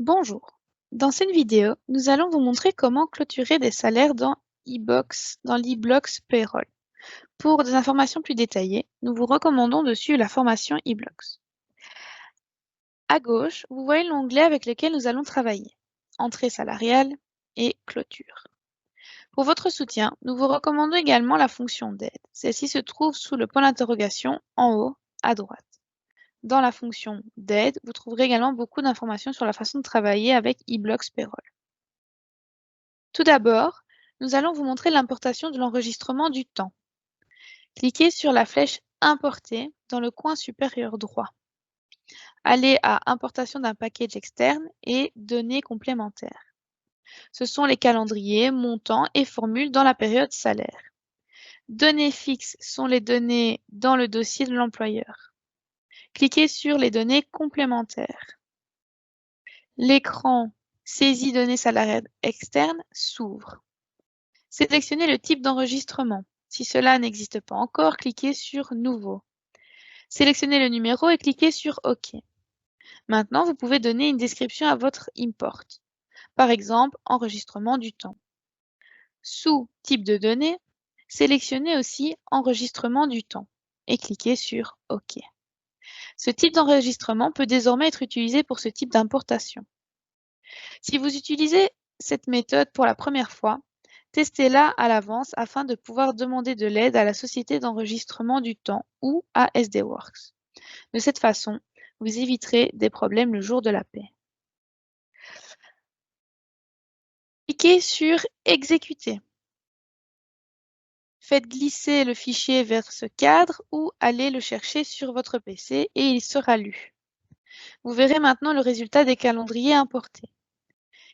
Bonjour. Dans cette vidéo, nous allons vous montrer comment clôturer des salaires dans l'eBlocks Payroll. Pour des informations plus détaillées, nous vous recommandons de suivre la formation eBlocks. À gauche, vous voyez l'onglet avec lequel nous allons travailler. Entrée salariale et clôture. Pour votre soutien, nous vous recommandons également la fonction d'aide. Celle-ci se trouve sous le point d'interrogation en haut à droite. Dans la fonction d'aide, vous trouverez également beaucoup d'informations sur la façon de travailler avec eBlocks Payroll. Tout d'abord, nous allons vous montrer l'importation de l'enregistrement du temps. Cliquez sur la flèche Importer dans le coin supérieur droit. Allez à Importation d'un package externe et Données complémentaires. Ce sont les calendriers, montants et formules dans la période salaire. Données fixes sont les données dans le dossier de l'employeur. Cliquez sur les données complémentaires. L'écran Saisie données salariales externes s'ouvre. Sélectionnez le type d'enregistrement. Si cela n'existe pas encore, cliquez sur Nouveau. Sélectionnez le numéro et cliquez sur OK. Maintenant, vous pouvez donner une description à votre import. Par exemple, enregistrement du temps. Sous Type de données, sélectionnez aussi Enregistrement du temps et cliquez sur OK. Ce type d'enregistrement peut désormais être utilisé pour ce type d'importation. Si vous utilisez cette méthode pour la première fois, testez-la à l'avance afin de pouvoir demander de l'aide à la société d'enregistrement du temps ou à SDWorks. De cette façon, vous éviterez des problèmes le jour de la paie. Cliquez sur Exécuter. Faites glisser le fichier vers ce cadre ou allez le chercher sur votre PC et il sera lu. Vous verrez maintenant le résultat des calendriers importés.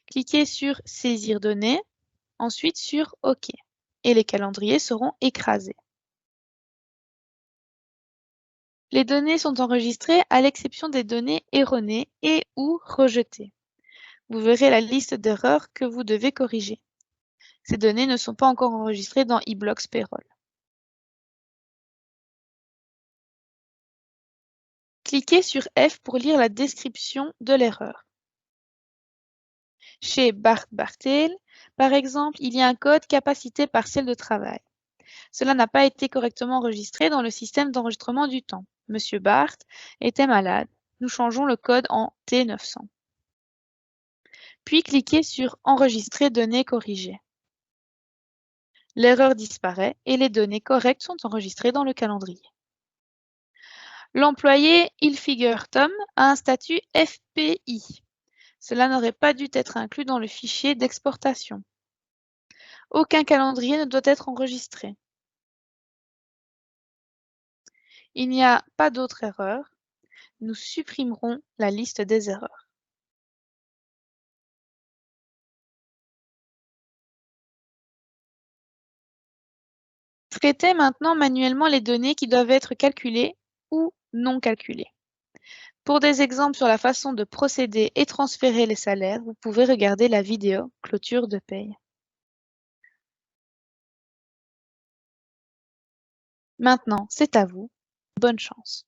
Cliquez sur Saisir données, ensuite sur OK et les calendriers seront écrasés. Les données sont enregistrées à l'exception des données erronées et ou rejetées. Vous verrez la liste d'erreurs que vous devez corriger. Ces données ne sont pas encore enregistrées dans eBlocks Payroll. Cliquez sur F pour lire la description de l'erreur. Chez Bart Bartel, par exemple, il y a un code capacité partielle de travail. Cela n'a pas été correctement enregistré dans le système d'enregistrement du temps. Monsieur Bart était malade. Nous changeons le code en T900. Puis cliquez sur Enregistrer données corrigées. L'erreur disparaît et les données correctes sont enregistrées dans le calendrier. L'employé Hilfiger Tom a un statut FPI. Cela n'aurait pas dû être inclus dans le fichier d'exportation. Aucun calendrier ne doit être enregistré. Il n'y a pas d'autre erreur. Nous supprimerons la liste des erreurs. Traitez maintenant manuellement les données qui doivent être calculées ou non calculées. Pour des exemples sur la façon de procéder et transférer les salaires, vous pouvez regarder la vidéo Clôture de paye. Maintenant, c'est à vous. Bonne chance.